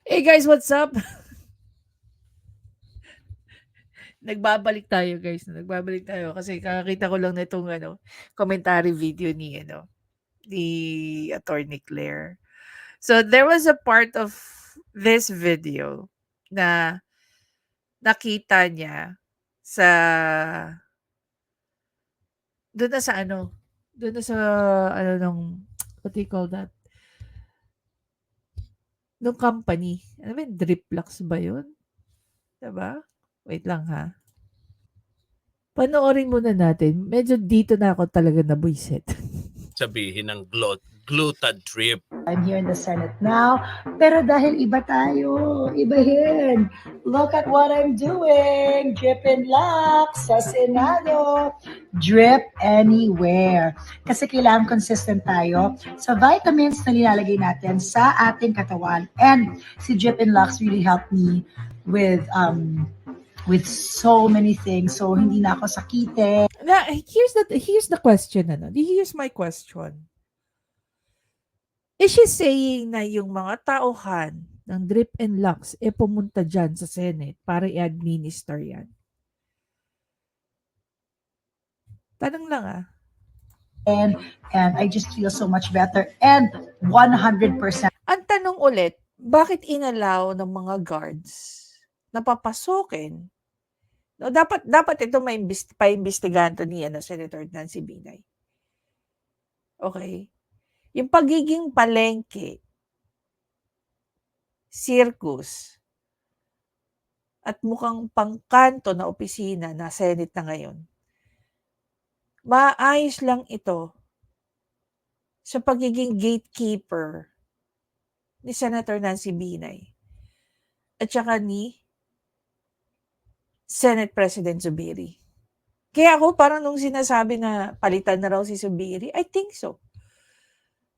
Hey guys, what's up? Nagbabalik tayo kasi kakakita ko lang nitong commentary video ni Attorney Claire. So there was a part of this video na nakita niya sa doon na sa doon na sa nung what do you call that? Nung company. Ano ba yun? Driplux ba yun? Diba? Wait lang ha. Panoorin muna natin. Medyo dito na ako talaga nabuisit. Sabihin ng Glutadrip. I'm here in the Senate now, pero dahil iba tayo, ibahin. Look at what I'm doing. Drip and lock sa Senado. Drip anywhere. Kasi kailangan consistent tayo sa vitamins na nilalagay natin sa ating katawan. And si Drip and Locks really helped me with so many things. So hindi na ako sakitin. Now, here's the question. Here's my question. Is she saying na yung mga tauhan ng Drip and Lux pumunta dyan sa Senate para i-administer yan? Tanong lang And I just feel so much better. And 100%. Ang tanong ulit, bakit inalaw ng mga guards na papasukin? No, dapat ito pa-imbestigahan to ni Senator Nancy Binay. Okay? Yung pagiging palengke, circus, at mukhang pangkanto na opisina na Senate na ngayon, maayos lang ito sa pagiging gatekeeper ni Senator Nancy Binay at saka ni Senate President Zubiri. Kaya ako parang nung sinasabi na palitan na raw si Zubiri, I think so.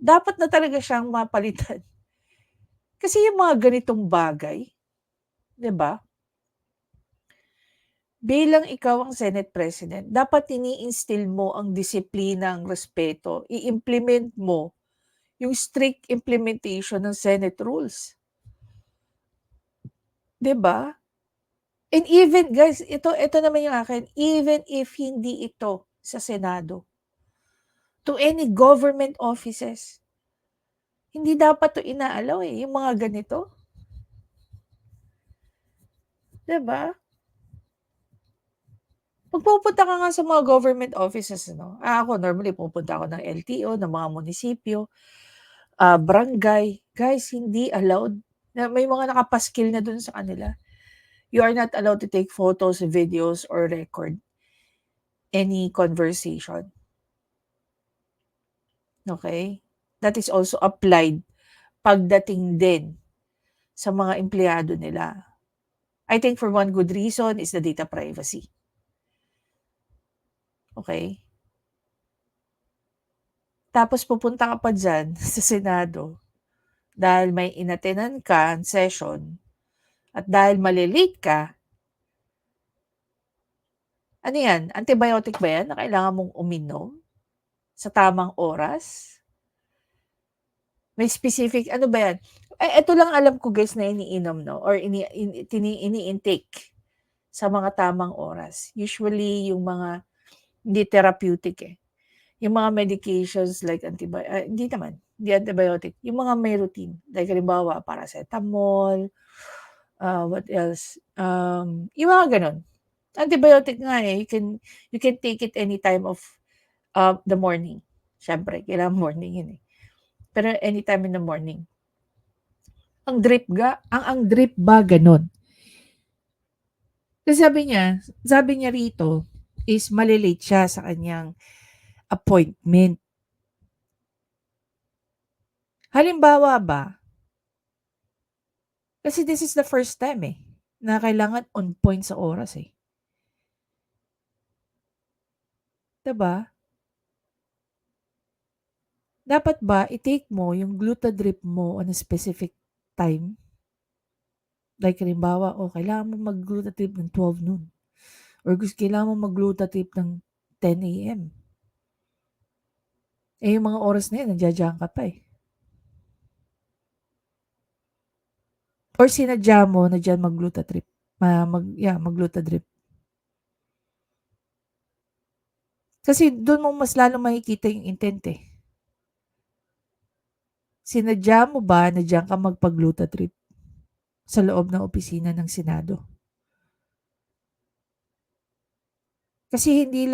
Dapat na talaga siyang mapalitan. Kasi yung mga ganitong bagay, 'di ba? Bilang ikaw ang Senate President, dapat ini-instill mo ang disiplinang respeto. I-implement mo yung strict implementation ng Senate rules. 'Di ba? And even guys, ito naman yung akin, even if hindi ito sa Senado, to any government offices, hindi dapat to inaalaw yung mga ganito. 'Di ba? Pag pupunta ka nga sa mga government offices, ako normally pupunta ako ng LTO, ng mga munisipyo, barangay. Guys, hindi allowed. May mga nakapaskil na dun sa kanila. You are not allowed to take photos, videos, or record any conversation. Okay? That is also applied pagdating din sa mga empleyado nila. I think for one good reason is the data privacy. Okay? Tapos pupunta ka pa dyan sa Senado dahil may inatenan ka session at dahil malilate ka, ano yan? Antibiotic ba yan na kailangan mong uminom sa tamang oras? May specific, ano ba yan? Ito lang alam ko guys na iniinom, or ini-intake sa mga tamang oras. Usually, yung mga hindi therapeutic Yung mga medications like hindi antibiotic. Yung mga may routine. Like halimbawa, paracetamol, what else? Yung mga ganun. Antibiotic nga you can take it any time of the morning. Siyempre, kailangan morning yun Pero anytime in the morning. Ang drip ba ganun? Kasi sabi niya rito is malilate siya sa kanyang appointment. Halimbawa ba, kasi this is the first time na kailangan on point sa oras 'Di ba? Dapat ba i-take mo yung Glutadrip mo on a specific time? Like halimbawa, kailangan mo mag-Glutadrip ng 12 noon. Or kailangan mo mag-Glutadrip ng 10 AM. Yung mga oras na yun, nandiyan ka pa Or sinadya mo na diyan mag-glutatrip, mag-glutadrip. Kasi do'n mo mas lalong makikita yung intent, eh. Sinadya mo ba na diyan ka magpa-glutatrip sa loob ng opisina ng Senado? Kasi hindi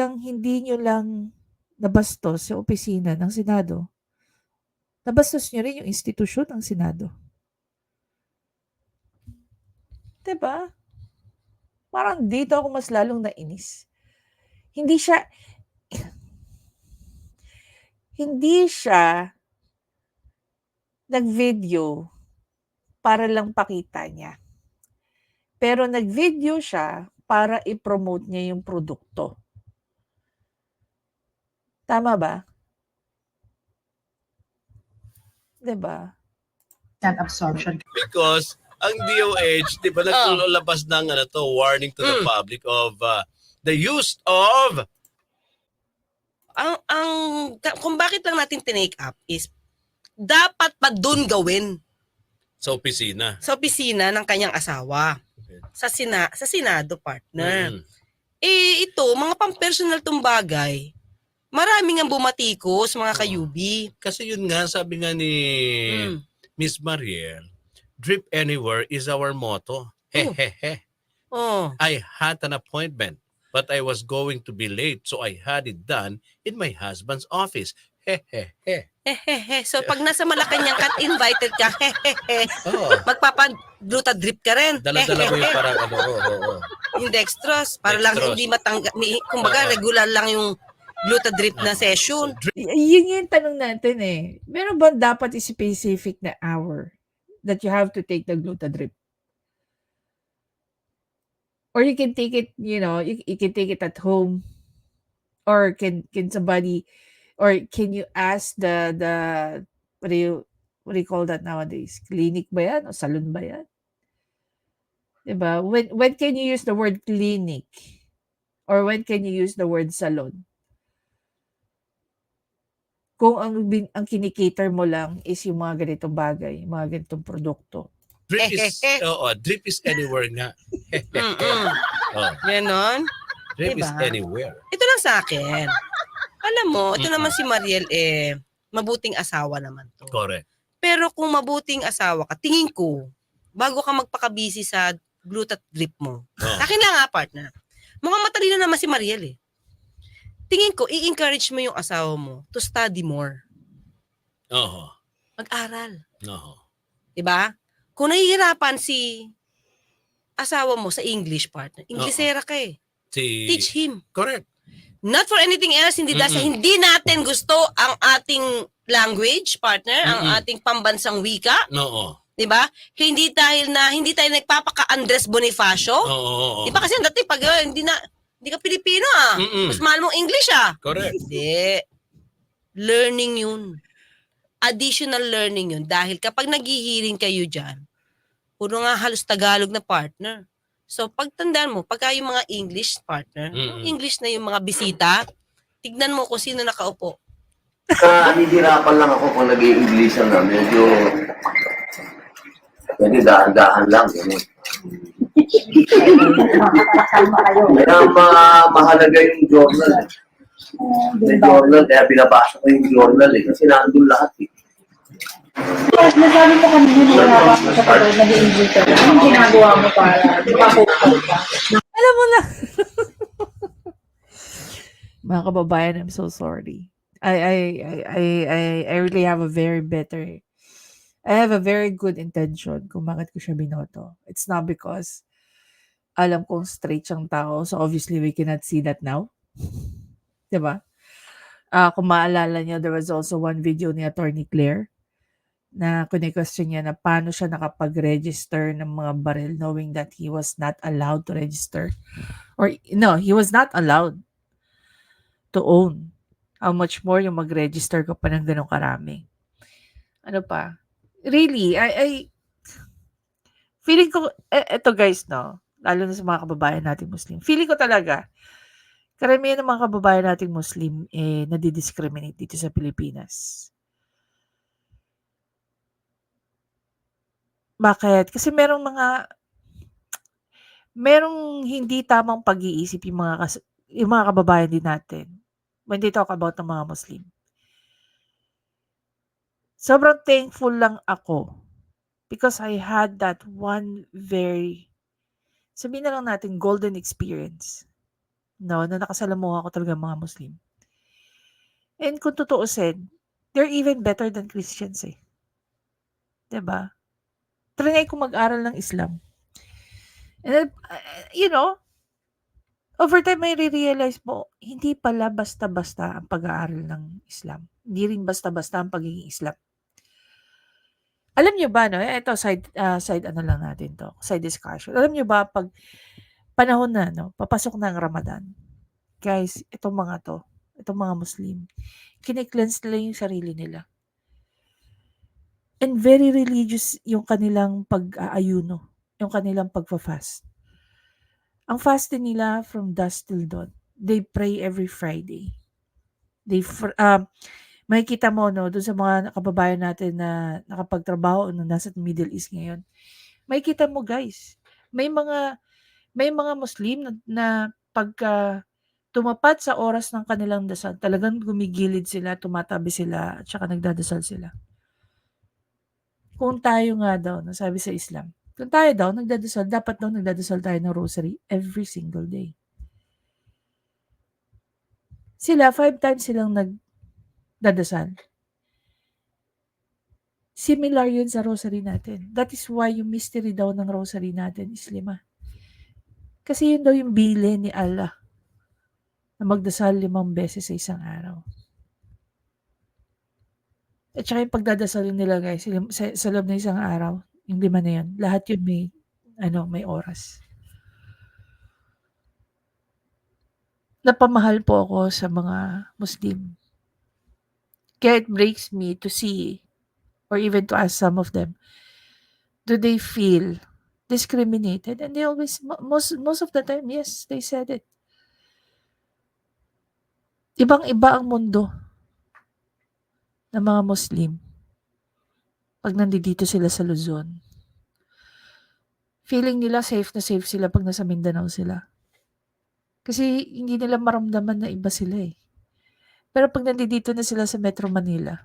niyo lang nabastos yung opisina ng Senado, nabastos niyo rin yung institusyon ng Senado. 'Di ba? Parang dito ako mas lalong nainis. Hindi siya nag-video para lang pakita niya. Pero nag-video siya para i-promote niya yung produkto. Tama ba? 'Di ba? That absorption. Because ang DOH, di ba, naglalabas ng warning to the public of the use of kung bakit lang natin tinake up is dapat pa doon gawin sa opisina. sa opisina ng kanyang asawa sa Senado, partner. Mm. Ito, mga pang-personal tong bagay, maraming ang bumatikos, mga kayubi. Kasi yun nga, sabi nga ni Miss Mariel, drip anywhere is our motto. Hehehe. Oh. I had an appointment, but I was going to be late, so I had it done in my husband's office. Hehehe. So pag nasa Malacanang ka at invited ka, Oh, magpapa-glutadrip ka rin. dala-dala mo yung parang Yung dextrose, para lang Dextrose. hindi kumbaga regular lang yung glutadrip na session. Yun yung tanong natin, eh. Meron ba dapat specific na hour that you have to take the glutadrip? Or you can take it, you can take it at home. Or can somebody, or can you ask the what do you call that nowadays? Clinic ba yan? O salon ba yan? Diba? When can you use the word clinic? Or when can you use the word salon? Kung ang kinikater mo lang is yung mga ganitong bagay, mga ganitong produkto. drip is anywhere nga. Oh, Ganon. drip is Diba? anywhere. Ito lang sa akin. Alam mo, ito naman si Mariel, mabuting asawa naman to. Correct. Pero kung mabuting asawa ka, tingin ko, bago ka magpakabisi sa glutadrip mo, Oh. akin lang nga, partner, mukhang matalino naman si Mariel eh. Tingin ko, i-encourage mo yung asawa mo to study more. Oo. Mag-aral. Oo. Diba? Kung nahihirapan si asawa mo sa English, partner, Inglesera ka eh. Teach him. Correct. Not for anything else, hindi dahil sa hindi natin gusto ang ating language, partner, ang ating pambansang wika, Oo. 'di ba? Hindi tayo nagpapaka Andres Bonifacio. Oo. 'Di ba kasi dati pag hindi ka Pilipino mas mahal mong English Correct. Hindi. Learning 'yun. Additional learning 'yun dahil kapag naghihiring kayo diyan, puro nga halos Tagalog na partner. So, pagtandaan mo, pagka yung mga English partner, yung English na yung mga bisita, tignan mo kung sino nakaupo. Nahihirapan lang ako kung nag-i-Englishan na. Medyo dahan-dahan lang. Ganun. Kaya mahalaga yung journal. May journal, kaya binabasa ko yung journal kasi nandun lahat eh. Nasabi ko kanina na wala pa ako sa pagod nag-i-English ka. Anong ginagawa mo para makapokus ka? Alam mo na. Mga kababayan, I'm so sorry. I really have a very good intention kung bakit ko siya binoto. It's not because alam kong straight siyang tao, so obviously we cannot see that now. Diba? Kung maalala niyo, there was also one video ni Attorney Claire na kune-question niya na paano siya nakapag-register ng mga baril knowing that he was not allowed to register. Or no, he was not allowed to own. How much more yung mag-register ka pa ng ganun karami. Ano pa? Really, I feeling ko, eto guys, no? Lalo na sa mga kababayan nating Muslim. Feeling ko talaga, karamihan ng mga kababayan nating Muslim, nadidiscriminate dito sa Pilipinas. Bakit? Kasi merong hindi tamang pag-iisip yung mga kababayan din natin when they talk about ng mga Muslim. Sobrang thankful lang ako because I had that one very, sabihin na lang natin, golden experience. No, na nakasalamuha ko talaga mga Muslim. And kung tutuusin, they're even better than Christians eh. 'Di ba? Trinay ko mag-aral ng Islam. And then, over time may realize mo, hindi pala basta-basta ang pag-aaral ng Islam. Hindi rin basta-basta ang pagiging Islam. Alam niyo ba, no? Ito, side ano lang natin to, side discussion. Alam niyo ba, pag panahon na, no, papasok na ang Ramadan, guys, itong mga Muslim, kine-cleanse nila yung sarili nila. And very religious yung kanilang pag-aayuno, yung kanilang pagfa-fast. Ang fasting nila from dusk till dawn. They pray every Friday. Makikita mo, no, dun sa mga kababayan natin na nakapagtrabaho na nasa Middle East ngayon. Makikita mo, guys, may mga Muslim na pagka tumapat sa oras ng kanilang dasal, talagang gumigilid sila, tumatabi sila, at saka nagdadasal sila. Kung tayo nga daw, nasabi sa Islam, kung tayo daw nagdadasal, dapat daw nagdadasal tayo ng rosary every single day. Sila, 5 times silang nagdadasal. Similar yun sa rosary natin. That is why yung mystery daw ng rosary natin is 5. Kasi yun daw yung bili ni Allah na magdasal 5 beses sa isang araw. At saka yung pagdadasal nila, guys, sa loob ng isang araw, yung 5 na yun, lahat yun may oras. Napamahal po ako sa mga Muslim. Kaya it breaks me to see, or even to ask some of them, do they feel discriminated? And they always, most of the time, yes, they said it. Ibang-iba ang mundo ng mga Muslim pag nandito sila sa Luzon. Feeling nila safe na safe sila pag nasa Mindanao sila. Kasi hindi nila maramdaman na iba sila eh. Pero pag nandito na sila sa Metro Manila,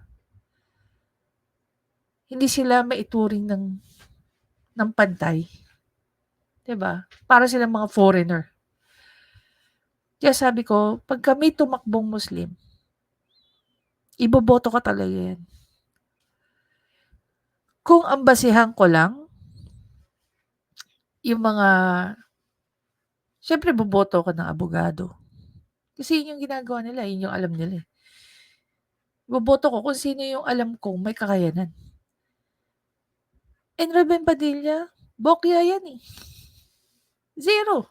hindi sila maituring ng pantay. 'Di ba? Para silang mga foreigner. Kaya sabi ko, pag kami tumakbong Muslim, iboboto ka talaga yan. Kung ang basihan ko lang, yung mga, syempre boboto ka ng abogado. Kasi yun yung ginagawa nila, yun yung alam nila. Boboto ko kung sino yung alam kong may kakayanan. And Ruben Padilla, bokya yan eh. 0.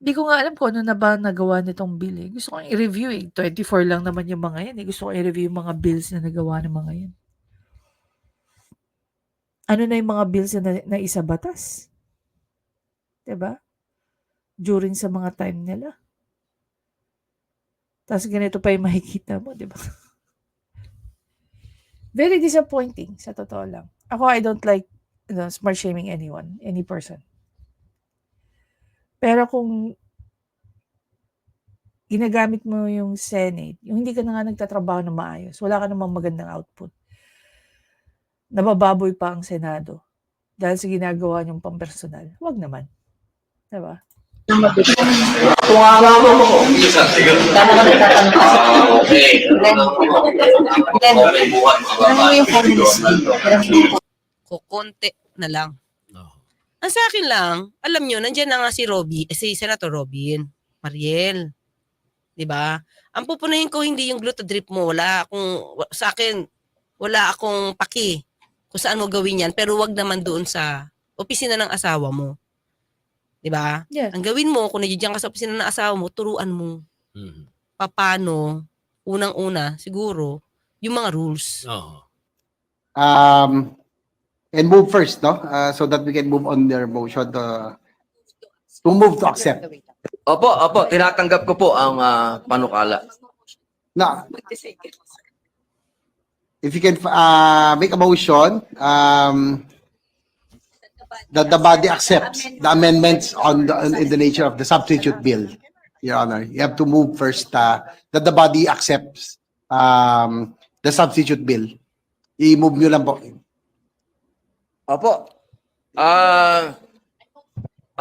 Di ko nga alam kung ano na ba nagawa nitong bill eh. Gusto kong i-review eh. 24 lang naman yung mga yan eh. Gusto kong i-review yung mga bills na nagawa ng mga yan. Ano na yung mga bills na isa batas? Diba? During sa mga time nila. Tapos ganito pa yung makikita mo, diba? Very disappointing, sa totoo lang. Ako, I don't like smart shaming anyone, any person. Pero kung ginagamit mo yung Senate, yung hindi ka na nga nagtatrabaho na maayos, wala ka namang magandang output, nabababoy pa ang Senado dahil sa ginagawa niyong pampersonal, wag naman. Diba? Kung alam mo, tama ka nagtatanong kasi. Okay. Okay, buwan. Kukonti na lang. Oh. Ang sa akin lang, alam nyo, nandiyan na nga si Senator Robin Mariel. 'Di ba? Ang pupunahin ko hindi yung glutadrip mo. Sa akin, wala akong paki kung saan mo gawin yan. Pero wag naman doon sa opisina ng asawa mo. 'Di ba? Yes. Ang gawin mo, kung nandiyan ka sa opisina ng asawa mo, turuan mo Mhm. paano, unang-una, siguro, yung mga rules. Oh. And move first, no? So that we can move on their motion to move to accept. Opo, tinatanggap ko po ang panukala. Na, if you can make a motion that the body accepts the amendments in the nature of the substitute bill, Your Honor. You have to move first that the body accepts the substitute bill. I-move nyo lang po. Opo.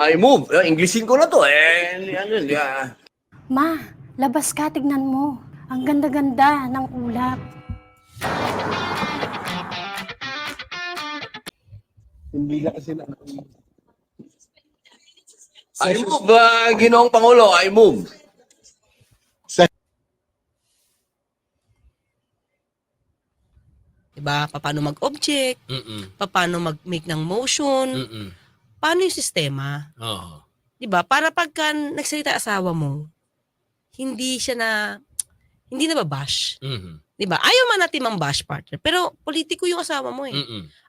I move. Englishin ko na to. Ma, labas ka, tignan mo. Ang ganda-ganda ng ulap. Hindi na kasi na. I move, Ginoong Pangulo. I move. Diba? Paano mag-object? Paano mag-make ng motion? Paano yung sistema? Oo. Diba? Para pagka nagsalita asawa mo, hindi nababash. Diba? Ayaw man natin mang-bash, partner. Pero politiko yung asawa mo eh.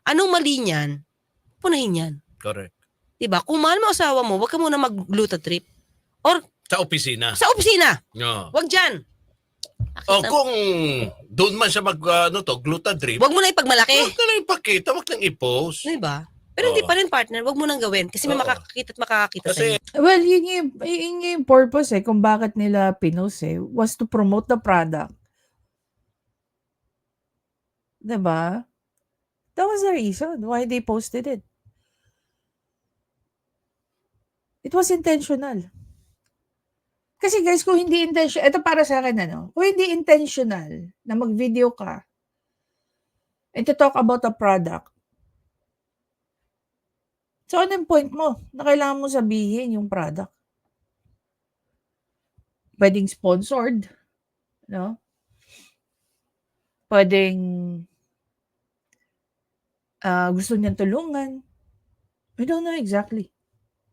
Anong mali niyan? Punahin yan. Correct. Diba? Kung mahal mo asawa mo, wag ka muna mag-gluta trip. Or Sa opisina. sa opisina. No. Wag dyan. O kung doon man siya glutadrip, Wag mo na ipagmalaki. wag na lang ipakita, wag lang i-post. Diba? Pero hindi Oo. pa rin, partner. Wag mo nang gawin. Kasi may Oo. makakakita at makakakita Kasi sa'yo. Well, yun yung purpose kung bakit nila pinost was to promote the product. Diba? That was the reason why they posted it. It was intentional. Kasi guys, kung hindi intentional, ito para sa akin kung hindi intentional na mag-video ka and to talk about a product, so ano yung point mo na kailangan mo sabihin yung product? Pwedeng sponsored, no? Pwedeng gusto niyang tulungan. I don't know exactly.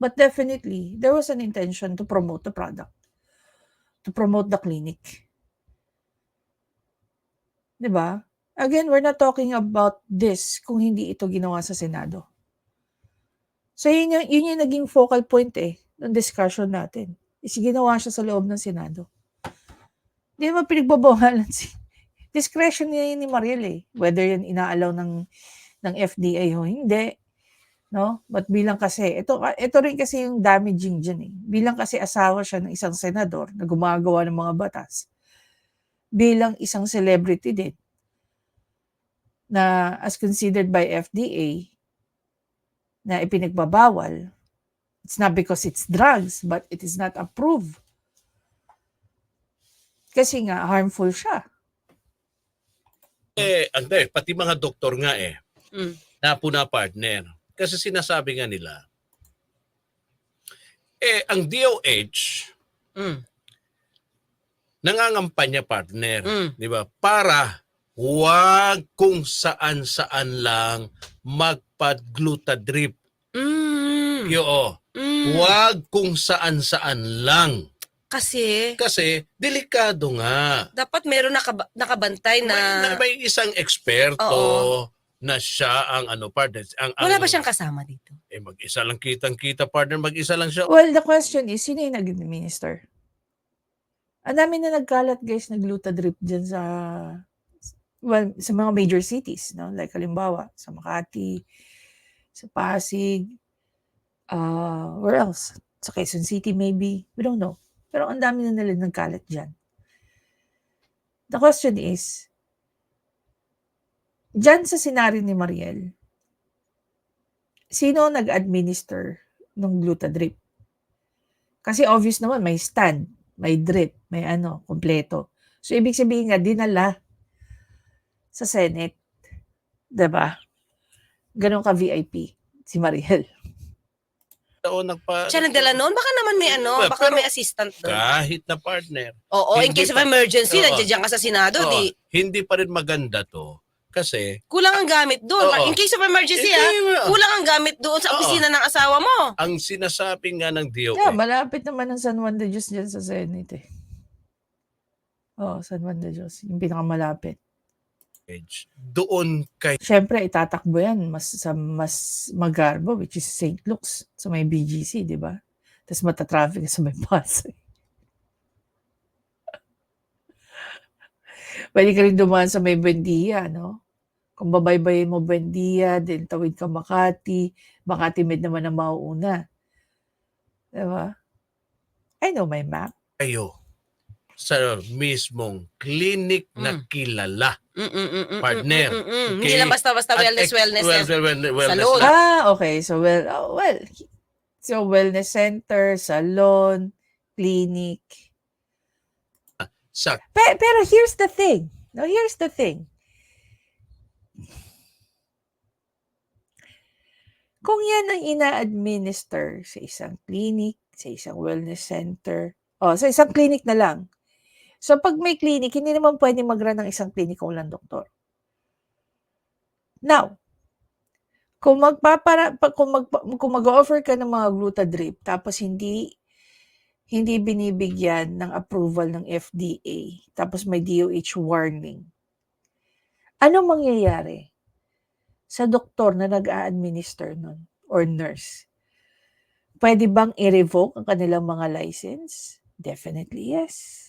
But definitely, there was an intention to promote the product. To promote the clinic. Diba? Again, we're not talking about this kung hindi ito ginawa sa Senado. So, yun yung naging focal point ng discussion natin. Is ginawa siya sa loob ng Senado. Hindi naman pinagbabawalan discretion niya ni Mariel whether yan inaalaw ng FDA o hindi. No? But bilang kasi, ito rin kasi yung damaging dyan Bilang kasi asawa siya ng isang senador na gumagawa ng mga batas. Bilang isang celebrity din na as considered by FDA na ipinagbabawal. It's not because it's drugs, but it is not approved. Kasi nga, harmful siya. pati mga doktor nga na partner. Kasi sinasabi nga nila, ang DOH, nangangampanya partner, di ba? Para huwag kung saan-saan lang magpag-glutadrip. Huwag kung saan-saan lang. Kasi Delikado nga. dapat meron nakabantay na May isang eksperto Oo. na siya ang partner. wala ba siyang kasama dito? Mag-isa lang kitang-kita partner, mag-isa lang siya. Well, the question is, sino yung nag-minister? Ang dami na nagkalat guys, nag-glutadrip dyan sa mga major cities, no? Like halimbawa, sa Makati, sa Pasig, where else? Sa Quezon City maybe, we don't know. Pero ang dami na nila nagkalat dyan. The question is, dyan sa senaryo ni Mariel, sino nag-administer ng glutadrip? Kasi obvious naman, may stand, may drip, may kompleto. So, ibig sabihin nga, dinala sa Senate. Diba? Ganon ka VIP, si Mariel. Siya nagdala noon? Baka naman may baka Pero may assistant doon. kahit na partner. Oo, in Hindi case of pa- emergency, Oo. nandiyan ka sa Senado, di Hindi pa rin maganda to. Kasi, kulang ang gamit doon. Oo. In case of emergency, Hindi, kulang ang gamit doon sa Oo. opisina ng asawa mo. ang sinasabi nga ng DOH, Yeah, malapit naman ang San Juan de Dios dyan sa Senate San Juan de Dios, yung pinakamalapit. doon kay Siyempre, itatakbo yan mas magarbo, which is St. Luke's, sa may BGC, di ba? Tapos matatraffic sa may Pasay. Puwede ka rin dumaan sa may Buendia, no? Kung babaybayin mo Buendia, then tawid ka Makati, Makati Med naman ang mauuna. 'Di ba? I know my map. Kayo sa mismong clinic na kilala. Partner. Hindi Okay? lang basta-basta At wellness. wellness Salon. Okay. So, wellness center, salon, clinic. sa Pero here's the thing. No, here's the thing. Kung yan ang ina-administer sa isang clinic, sa isang wellness center, sa isang clinic na lang. So, pag may clinic, hindi naman pwede mag-run ng isang clinic kung walang doktor. Now, kung mag-offer ka ng mga glutadrip, tapos hindi binibigyan ng approval ng FDA, tapos may DOH warning, ano mangyayari sa doktor na nag-a-administer nun or nurse? Pwede bang i-revoke ang kanilang mga license? Definitely yes.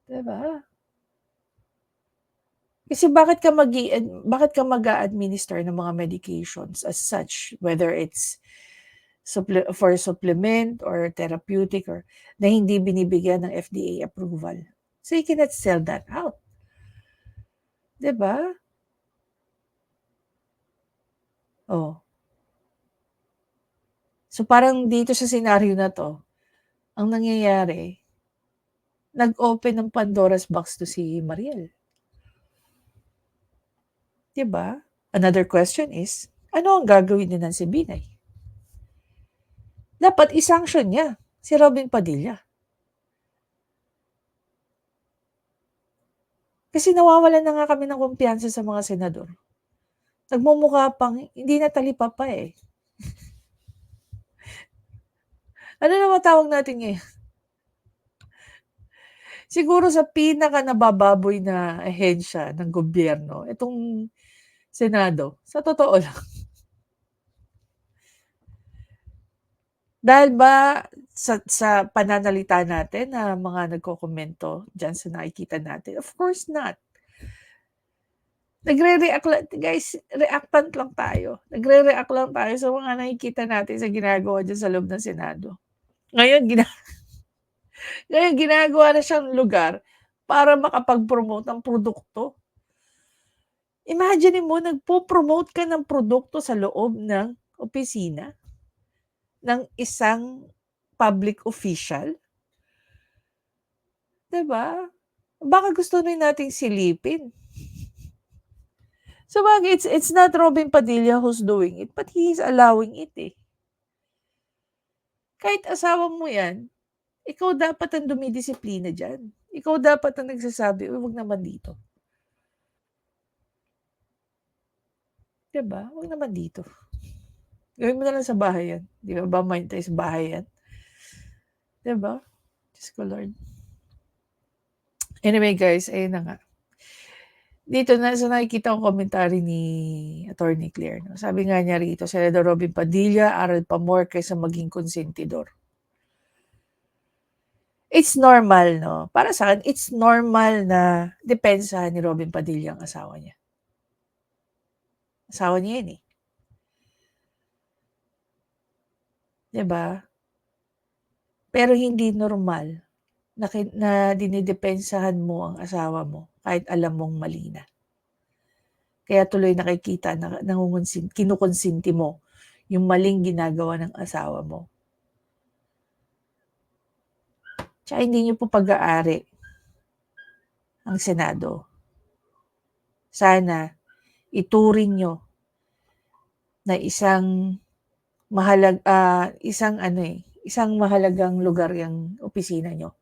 Diba? Kasi bakit ka mag-a-administer ng mga medications as such, whether it's for supplement or therapeutic or na hindi binibigyan ng FDA approval. So you cannot sell that out. 'Di ba? So parang dito sa scenario na 'to, ang nangyayari, nag-open ng Pandora's box to si Mariel. 'Di ba? Another question is, ano ang gagawin ni Nancy Binay? Dapat i-sanction niya si Robin Padilla. Kasi nawawalan na nga kami ng kumpiyansa sa mga senador. Nagmumukha pang hindi na talipapa eh. Ano na matawag natin ngayon? Siguro sa pinaka nabababoy na ahensya ng gobyerno, itong Senado, sa totoo lang. Dahil ba sa pananalita natin na mga nagkokomento dyan sa nakikita natin? Of course not. Nagre-react lang, guys, reactant lang tayo. Nagre-react lang tayo sa mga nakikita natin sa ginagawa dyan sa loob ng Senado. Ngayon, ginagawa na siyang lugar para makapag-promote ng produkto. Imagine mo, nagpo-promote ka ng produkto sa loob ng opisina ng isang public official. 'Di ba? Baka gusto rin nating silipin. So, it's not Robin Padilla who's doing it, but he's allowing it eh. Kahit asawa mo yan, ikaw dapat ang dumidisiplina dyan. Ikaw dapat ang nagsasabi, huwag naman dito. 'Di ba? Huwag naman dito. Gawin mo na lang sa bahay yan. Di ba? Mind tayo sa bahay yan. 'Di ba? Diyos ko Lord. Anyway guys, ayun na nga. Dito na sa nakikita kong komentary ni Attorney Claire. No? Sabi nga niya rito, Senador Robin Padilla, aral pa more kaysa maging konsentidor. It's normal, no? Para sa akin, it's normal na depensahan ni Robin Padilla ang asawa niya. Asawa niya yun eh. 'Di ba? Pero hindi normal na dinidepensahan mo ang asawa mo kahit alam mong mali na. Kaya tuloy nakikita na kinukonsinti mo yung maling ginagawa ng asawa mo. Tsaka hindi niyo po pag-aari ang Senado. Sana ituring nyo na isang mahalagang lugar yung opisina nyo.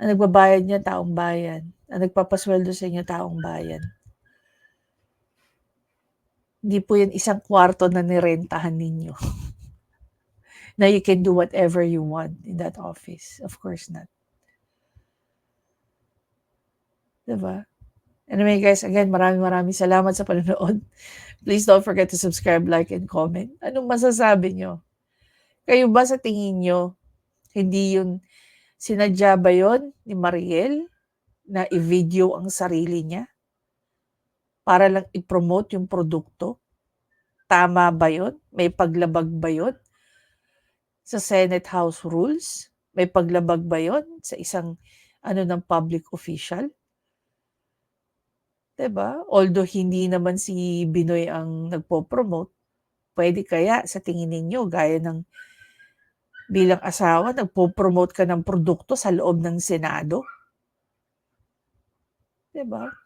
Ang nagbabayad niya, taong bayan. Ang nagpapasweldo sa inyo, taong bayan. Hindi po yan isang kwarto na nirentahan ninyo. Na you can do whatever you want in that office. Of course not. Diba? Anyway guys, again, maraming salamat sa panonood. Please don't forget to subscribe, like, and comment. Anong masasabi nyo? Kayo ba sa tingin nyo Hindi yun, sinadya ba yun ni Mariel na i-video ang sarili niya para lang i-promote yung produkto? Tama ba yun? May paglabag ba yun sa Senate House Rules? May paglabag ba yun sa isang ng public official? 'Di ba? Although hindi naman si Binoy ang nagpo-promote, pwede kaya sa tingin ninyo gaya ng bilang asawa nagpo-promote ka ng produkto sa loob ng Senado? 'Di ba?